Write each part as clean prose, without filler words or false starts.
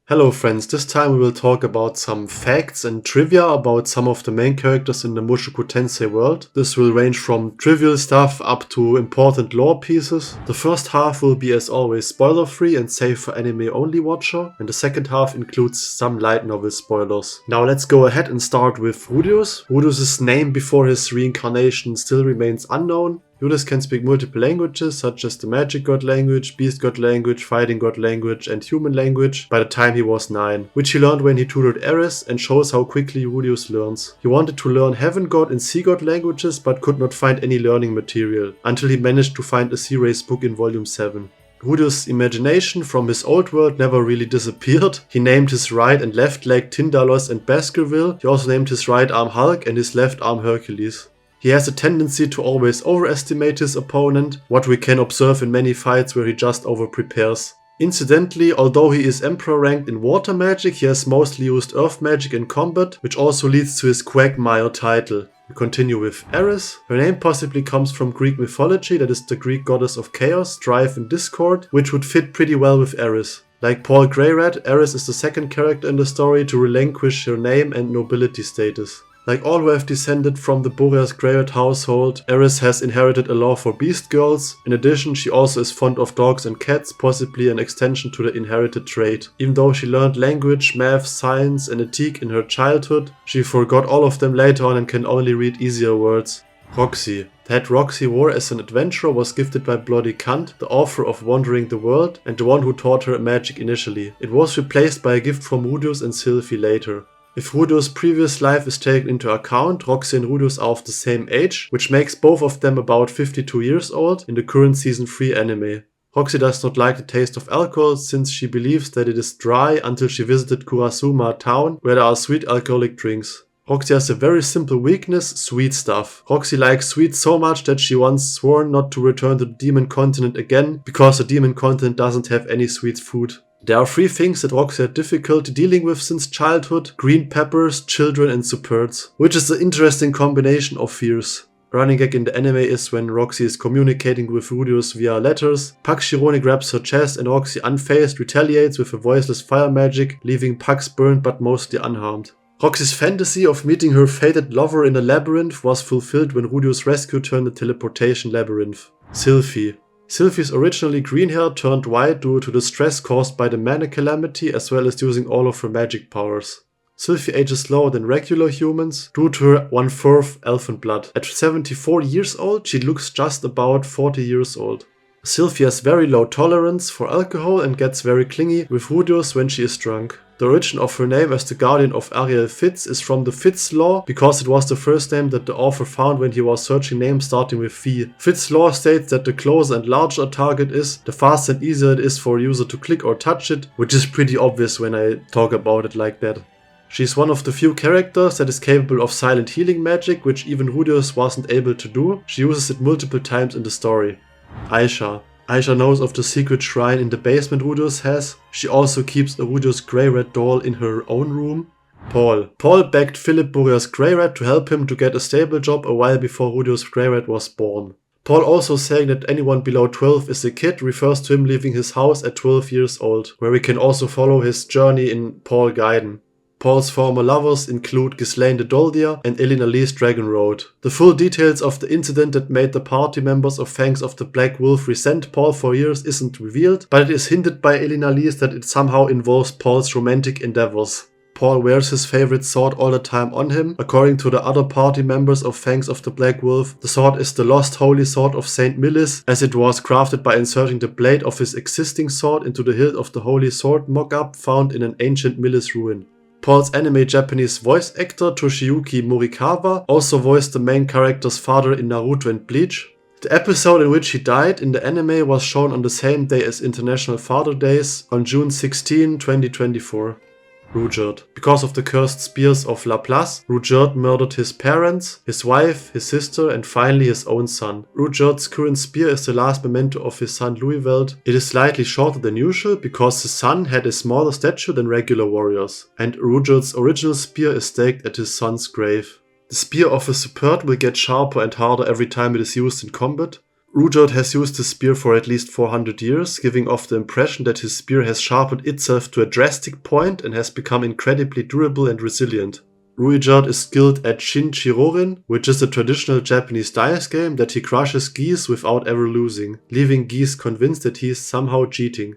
Hello friends, this time we will talk about some facts and trivia about some of the main characters in the Mushoku Tensei world. This will range from trivial stuff up to important lore pieces. The first half will be as always spoiler free and safe for anime only watcher, and the second half includes some light novel spoilers. Now let's go ahead and start with Rudeus. Rudeus' name before his reincarnation still remains unknown. Rudeus can speak multiple languages such as the magic god language, beast god language, fighting god language and human language by the time he was 9, which he learned when he tutored Eris, and shows how quickly Rudeus learns. He wanted to learn heaven god and sea god languages but could not find any learning material, until he managed to find a sea race book in volume 7. Rudeus' imagination from his old world never really disappeared. He named his right and left leg Tyndalos and Baskerville. He also named his right arm Hulk and his left arm Hercules. He has a tendency to always overestimate his opponent, what we can observe in many fights where he just overprepares. Incidentally, although he is Emperor ranked in water magic, he has mostly used earth magic in combat, which also leads to his Quagmire title. We continue with Eris. Her name possibly comes from Greek mythology, that is the Greek goddess of chaos, strife and discord, which would fit pretty well with Eris. Like Paul Greyrat, Eris is the second character in the story to relinquish her name and nobility status. Like all who have descended from the Boreas Greyrat household, Eris has inherited a love for beast girls. In addition, she also is fond of dogs and cats, possibly an extension to the inherited trait. Even though she learned language, math, science and ethique in her childhood, she forgot all of them later on and can only read easier words. Roxy. The head Roxy wore as an adventurer was gifted by Bloody Cunt, the author of Wandering the World and the one who taught her magic initially. It was replaced by a gift from Rudeus and Sylvie later. If Rudeus' previous life is taken into account, Roxy and Rudeus are of the same age, which makes both of them about 52 years old in the current season 3 anime. Roxy does not like the taste of alcohol since she believes that it is dry until she visited Kurasuma town where there are sweet alcoholic drinks. Roxy has a very simple weakness, sweet stuff. Roxy likes sweets so much that she once sworn not to return to the demon continent again because the demon continent doesn't have any sweet food. There are 3 things that Roxy had difficulty dealing with since childhood: green peppers, children and superbs, which is an interesting combination of fears. Running gag in the anime is when Roxy is communicating with Rudeus via letters. Pax Chirone grabs her chest and Roxy, unfazed, retaliates with a voiceless fire magic, leaving Pax burned but mostly unharmed. Roxy's fantasy of meeting her fated lover in a labyrinth was fulfilled when Rudeus rescued her in the teleportation labyrinth. Sylvie. Sylvie's originally green hair turned white due to the stress caused by the mana calamity as well as using all of her magic powers. Sylvie ages slower than regular humans due to her 1/4 elfin blood. At 74 years old, she looks just about 40 years old. Sylvie has very low tolerance for alcohol and gets very clingy with Rudeus when she is drunk. The origin of her name as the guardian of Ariel Fitz is from the Fitz law, because it was the first name that the author found when he was searching names starting with V. Fitz law states that the closer and larger a target is, the faster and easier it is for a user to click or touch it, which is pretty obvious when I talk about it like that. She is one of the few characters that is capable of silent healing magic, which even Rudeus wasn't able to do. She uses it multiple times in the story. Aisha. Aisha knows of the secret shrine in the basement Rudeus has. She also keeps a Rudeus Greyrat doll in her own room. Paul. Paul begged Philip Boreas Greyrat to help him to get a stable job a while before Rudeus Greyrat was born. Paul also saying that anyone below 12 is a kid refers to him leaving his house at 12 years old, where we can also follow his journey in Paul Gaiden. Paul's former lovers include Ghislaine the Doldia and Elena Lee's Dragon Road. The full details of the incident that made the party members of Fangs of the Black Wolf resent Paul for years isn't revealed, but it is hinted by Elena Lee's that it somehow involves Paul's romantic endeavors. Paul wears his favorite sword all the time on him. According to the other party members of Fangs of the Black Wolf, the sword is the lost holy sword of Saint Millis, as it was crafted by inserting the blade of his existing sword into the hilt of the holy sword mock-up found in an ancient Millis ruin. Paul's anime Japanese voice actor Toshiyuki Morikawa also voiced the main character's father in Naruto and Bleach. The episode in which he died in the anime was shown on the same day as International Father Days on June 16, 2024. Rudyard. Because of the cursed spears of Laplace, Rudyard murdered his parents, his wife, his sister and finally his own son. Rudyard's current spear is the last memento of his son Louisveld. It is slightly shorter than usual because his son had a smaller stature than regular warriors, and Rudyard's original spear is staked at his son's grave. The spear of a Superb will get sharper and harder every time it is used in combat. Rudyard has used his spear for at least 400 years, giving off the impression that his spear has sharpened itself to a drastic point and has become incredibly durable and resilient. Rudyard is skilled at Shin Chirorin, which is a traditional Japanese dice game that he crushes geese without ever losing, leaving geese convinced that he is somehow cheating.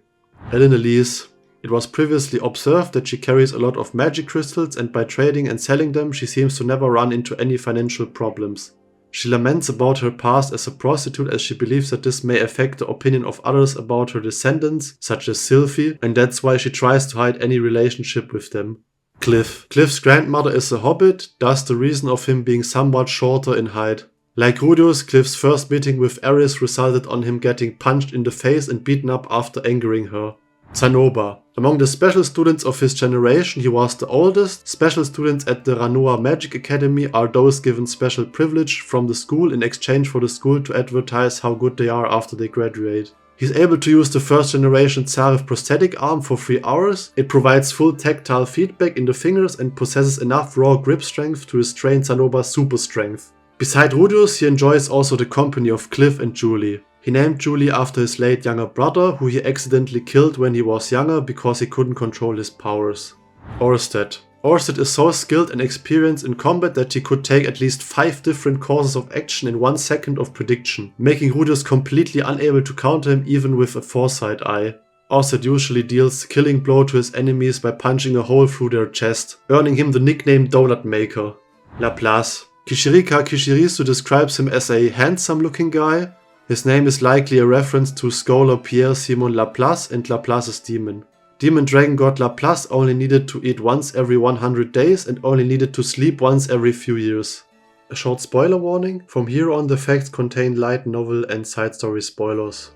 Elise. It was previously observed that she carries a lot of magic crystals, and by trading and selling them she seems to never run into any financial problems. She laments about her past as a prostitute, as she believes that this may affect the opinion of others about her descendants, such as Sylvie, and that's why she tries to hide any relationship with them. Cliff's grandmother is a hobbit, thus the reason of him being somewhat shorter in height. Like Rudius, Cliff's first meeting with Aerys resulted on him getting punched in the face and beaten up after angering her. Zanoba. Among the special students of his generation, he was the oldest. Special students at the Ranoa Magic Academy are those given special privilege from the school in exchange for the school to advertise how good they are after they graduate. He's able to use the first generation Tsarif prosthetic arm for 3 hours. It provides full tactile feedback in the fingers and possesses enough raw grip strength to restrain Zanoba's super strength. Beside Rudius, he enjoys also the company of Cliff and Julie. He named Julie after his late younger brother, who he accidentally killed when he was younger because he couldn't control his powers. Orsted. Orsted is so skilled and experienced in combat that he could take at least 5 different courses of action in 1 second of prediction, making Rudius completely unable to counter him even with a foresight eye. Orsted usually deals the killing blow to his enemies by punching a hole through their chest, earning him the nickname Donut Maker. Laplace. Kishirika Kishirisu describes him as a handsome-looking guy. His name is likely a reference to scholar Pierre-Simon Laplace and Laplace's demon. Demon dragon god Laplace only needed to eat once every 100 days and only needed to sleep once every few years. A short spoiler warning: from here on the facts contain light novel and side story spoilers.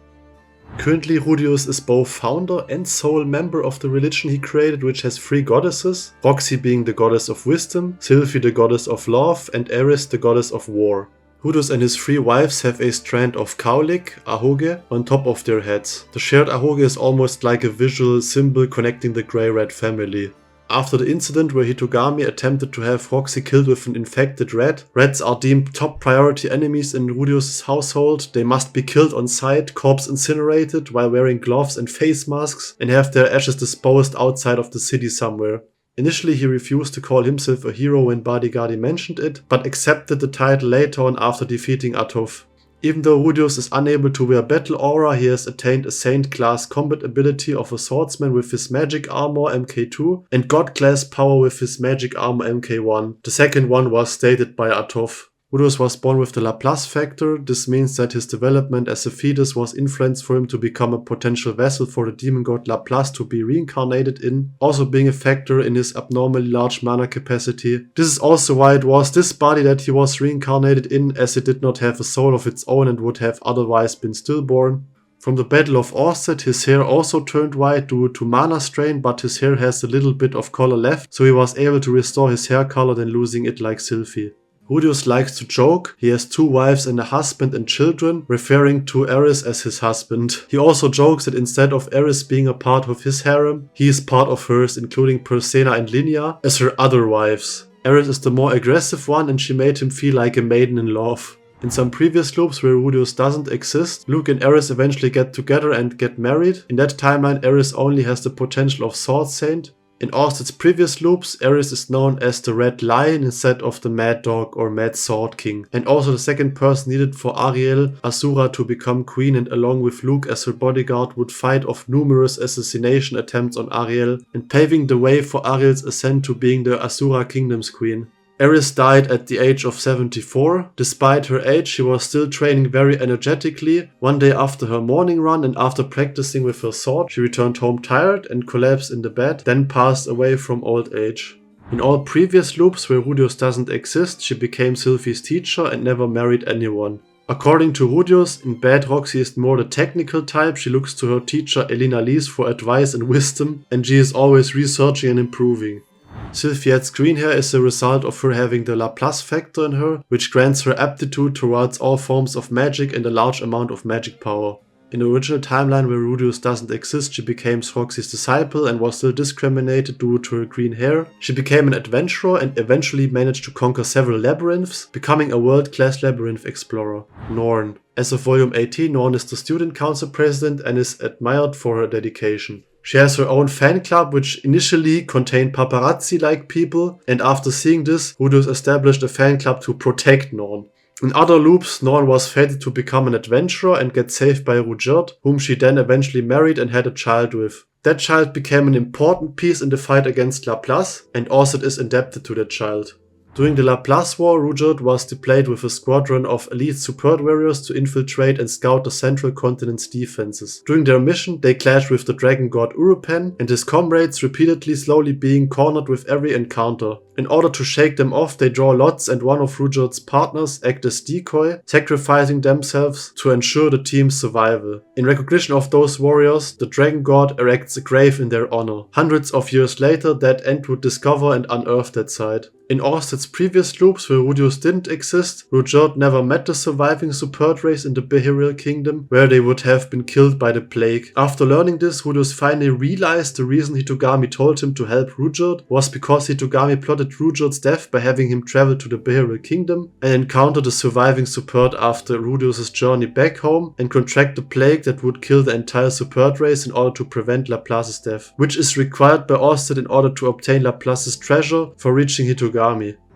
Currently Rudius is both founder and sole member of the religion he created, which has 3 goddesses, Roxy being the goddess of wisdom, Sylvie the goddess of love, and Aerys the goddess of war. Rudius and his 3 wives have a strand of cowlick, ahoge, on top of their heads. The shared ahoge is almost like a visual symbol connecting the grey-rat family. After the incident where Hitogami attempted to have Roxy killed with an infected rat, rats are deemed top priority enemies in Rudius' household. They must be killed on sight, corpse incinerated while wearing gloves and face masks, and have their ashes disposed outside of the city somewhere. Initially he refused to call himself a hero when Bardigardi mentioned it, but accepted the title later on after defeating Atov. Even though Rudius is unable to wear battle aura, he has attained a Saint class combat ability of a swordsman with his magic armor MK2 and god class power with his magic armor MK1. The second one was stated by Atov. Rudius was born with the Laplace factor. This means that his development as a fetus was influenced for him to become a potential vessel for the demon god Laplace to be reincarnated in, also being a factor in his abnormally large mana capacity. This is also why it was this body that he was reincarnated in, as it did not have a soul of its own and would have otherwise been stillborn. From the Battle of Orsted, his hair also turned white due to mana strain, but his hair has a little bit of color left, so he was able to restore his hair color than losing it like Sylvie. Rudius likes to joke. He has 2 wives and a husband and children, referring to Aerys as his husband. He also jokes that instead of Aerys being a part of his harem, he is part of hers, including Persena and Linia as her other wives. Aerys is the more aggressive one, and she made him feel like a maiden in love. In some previous loops where Rudius doesn't exist, Luke and Aerys eventually get together and get married. In that timeline, Aerys only has the potential of Sword Saint. In Orsted's previous loops, Aerys is known as the Red Lion instead of the Mad Dog or Mad Sword King, and also the second person needed for Ariel, Asura, to become queen, and along with Luke as her bodyguard would fight off numerous assassination attempts on Ariel, and paving the way for Ariel's ascent to being the Asura Kingdom's queen. Aerys died at the age of 74. Despite her age, she was still training very energetically. One day after her morning run and after practicing with her sword, she returned home tired and collapsed in the bed, then passed away from old age. In all previous loops where Rudius doesn't exist, she became Sylvie's teacher and never married anyone. According to Rudius, in Bad Roxy is more the technical type. She looks to her teacher Elena Lees for advice and wisdom, and she is always researching and improving. Sylviette's green hair is a result of her having the Laplace factor in her, which grants her aptitude towards all forms of magic and a large amount of magic power. In the original timeline where Rudeus doesn't exist, she became Roxy's disciple and was still discriminated due to her green hair. She became an adventurer and eventually managed to conquer several labyrinths, becoming a world-class labyrinth explorer. Norn. As of volume 18, Norn is the student council president and is admired for her dedication. She has her own fan club, which initially contained paparazzi-like people, and after seeing this, Rudeus established a fan club to protect Norn. In other loops, Norn was fated to become an adventurer and get saved by Rudyard, whom she then eventually married and had a child with. That child became an important piece in the fight against Laplace, and Orset is indebted to that child. During the Laplace War, Rudyard was deployed with a squadron of elite support warriors to infiltrate and scout the central continent's defenses. During their mission, they clashed with the dragon god Urupen and his comrades, repeatedly slowly being cornered with every encounter. In order to shake them off, they draw lots and one of Rudyard's partners act as decoy, sacrificing themselves to ensure the team's survival. In recognition of those warriors, the dragon god erects a grave in their honor. Hundreds of years later, that end would discover and unearth that site. In Orset's previous loops where Rudeus didn't exist, Rudyard never met the surviving support race in the Behavioral Kingdom, where they would have been killed by the plague. After learning this, Rudeus finally realized the reason Hitogami told him to help Rudyard was because Hitogami plotted Rudyard's death by having him travel to the Behavioral Kingdom and encounter the surviving support after Rudeus' journey back home and contract the plague that would kill the entire support race in order to prevent Laplace's death, which is required by Orset in order to obtain Laplace's treasure for reaching Hitogami.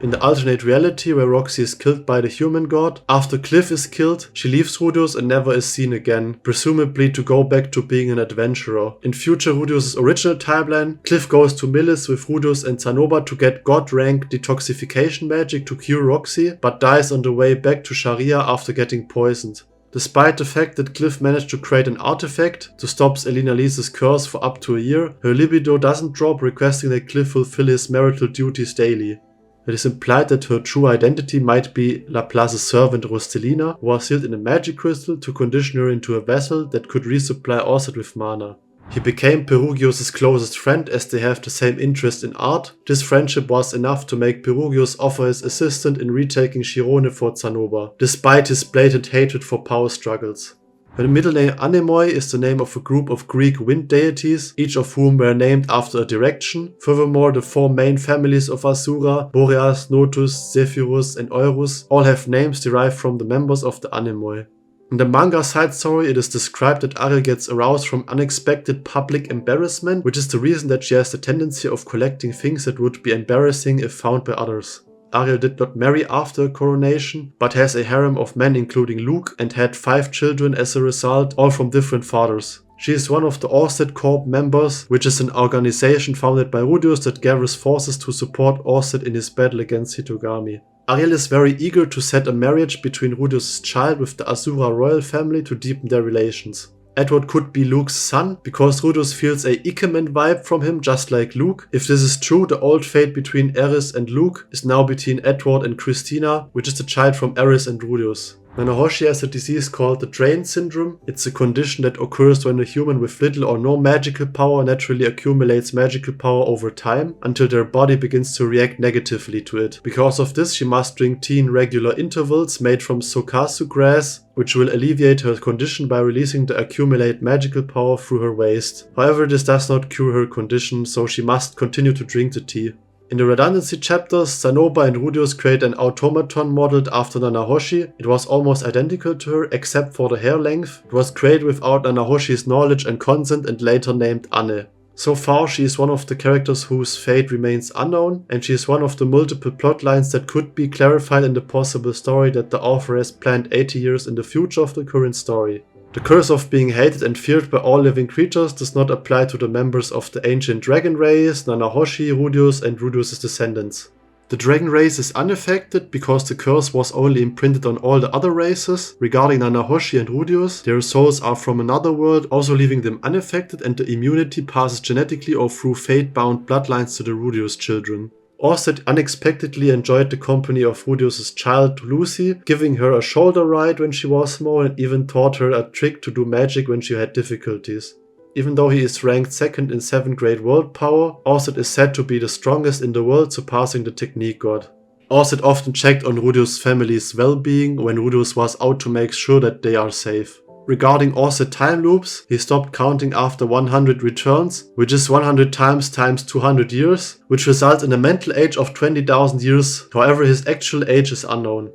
In the alternate reality where Roxy is killed by the human god, after Cliff is killed, she leaves Rudeus and never is seen again, presumably to go back to being an adventurer. In future Rudeus' original timeline, Cliff goes to Millis with Rudeus and Zanoba to get god-rank detoxification magic to cure Roxy, but dies on the way back to Sharia after getting poisoned. Despite the fact that Cliff managed to create an artifact to stop Elena Lee's curse for up to a year, her libido doesn't drop, requesting that Cliff fulfill his marital duties daily. It is implied that her true identity might be Laplace's servant Rostelina, who was sealed in a magic crystal to condition her into a vessel that could resupply Orset with mana. He became Perugios' closest friend as they have the same interest in art. This friendship was enough to make Perugios offer his assistance in retaking Chirone for Zanoba, despite his blatant hatred for power struggles. Her middle name Anemoi is the name of a group of Greek wind deities, each of whom were named after a direction. Furthermore, the four main families of Asura, Boreas, Notus, Zephyrus and Eurus, all have names derived from the members of the Anemoi. In the manga side story, it is described that Ariel gets aroused from unexpected public embarrassment, which is the reason that she has the tendency of collecting things that would be embarrassing if found by others. Ariel did not marry after her coronation, but has a harem of men including Luke and had 5 children as a result, all from different fathers. She is one of the Orset Corps members, which is an organization founded by Rudeus that gathers forces to support Orset in his battle against Hitogami. Ariel is very eager to set a marriage between Rudeus' child with the Asura royal family to deepen their relations. Edward could be Luke's son, because Rudeus feels a Ikemen vibe from him just like Luke. If this is true, the old fate between Eris and Luke is now between Edward and Christina, which is the child from Eris and Rudeus. Nanahoshi has a disease called the Drain Syndrome. It's a condition that occurs when a human with little or no magical power naturally accumulates magical power over time until their body begins to react negatively to it. Because of this, she must drink tea in regular intervals made from sokasu grass, which will alleviate her condition by releasing the accumulated magical power through her waist. However, this does not cure her condition, so she must continue to drink the tea. In the redundancy chapters, Zanoba and Rudeus create an automaton modeled after Nanahoshi. It was almost identical to her except for the hair length. It was created without Nanahoshi's knowledge and consent and later named Anne. So far, she is one of the characters whose fate remains unknown, and she is one of the multiple plotlines that could be clarified in the possible story that the author has planned 80 years in the future of the current story. The curse of being hated and feared by all living creatures does not apply to the members of the ancient dragon race, Nanahoshi, Rudeus and Rudeus' descendants. The dragon race is unaffected because the curse was only imprinted on all the other races. Regarding Nanahoshi and Rudeus, their souls are from another world, also leaving them unaffected, and the immunity passes genetically or through fate-bound bloodlines to the Rudeus children. Orset unexpectedly enjoyed the company of Rudeus' child Lucy, giving her a shoulder ride when she was small and even taught her a trick to do magic when she had difficulties. Even though he is ranked 2nd in 7th grade world power, Orset is said to be the strongest in the world, surpassing the technique god. Orset often checked on Rudeus' family's well-being when Rudeus was out to make sure that they are safe. Regarding offset time loops, he stopped counting after 100 returns, which is 100 times 200 years, which results in a mental age of 20,000 years, however his actual age is unknown.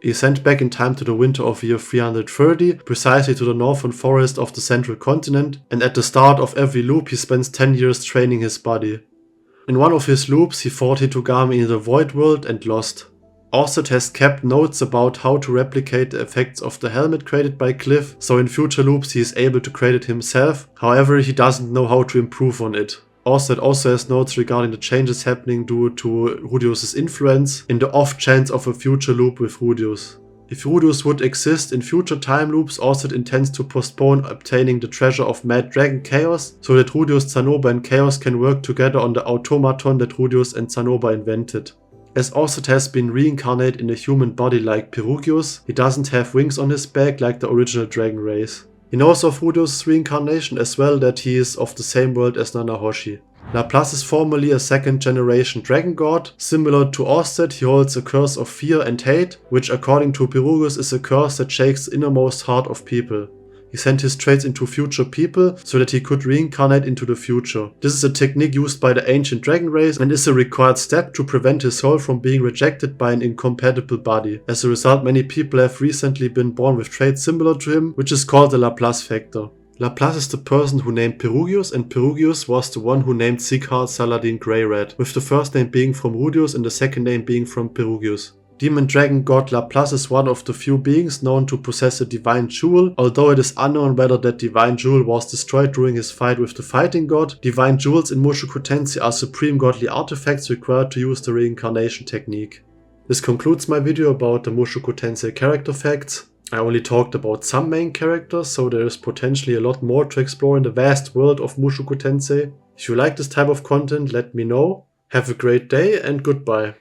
He is sent back in time to the winter of year 330, precisely to the northern forest of the central continent, and at the start of every loop he spends 10 years training his body. In one of his loops he fought Hitogami in the Void World and lost. Offset has kept notes about how to replicate the effects of the helmet created by Cliff, so in future loops he is able to create it himself, however he doesn't know how to improve on it. Offset also has notes regarding the changes happening due to Rudeus' influence in the off chance of a future loop with Rudeus. If Rudeus would exist in future time loops, Offset intends to postpone obtaining the treasure of Mad Dragon Chaos, so that Rudeus, Zanoba and Chaos can work together on the automaton that Rudeus and Zanoba invented. As Offset has been reincarnated in a human body like Perugius, he doesn't have wings on his back like the original dragon race. He knows of Rudeus' reincarnation as well, that he is of the same world as Nanahoshi. Laplace is formerly a second generation dragon god. Similar to Offset, he holds a curse of fear and hate, which according to Perugius is a curse that shakes the innermost heart of people. He sent his traits into future people so that he could reincarnate into the future. This is a technique used by the ancient dragon race and is a required step to prevent his soul from being rejected by an incompatible body. As a result, many people have recently been born with traits similar to him, which is called the Laplace factor. Laplace is the person who named Perugius, and Perugius was the one who named Sighart Saladin Greyrat, with the first name being from Rudeus and the second name being from Perugius. Demon Dragon God Laplace is one of the few beings known to possess a divine jewel, although it is unknown whether that divine jewel was destroyed during his fight with the fighting god. Divine jewels in Mushoku Tensei are supreme godly artifacts required to use the reincarnation technique. This concludes my video about the Mushoku Tensei character facts. I only talked about some main characters, so there is potentially a lot more to explore in the vast world of Mushoku Tensei. If you like this type of content, let me know. Have a great day and goodbye.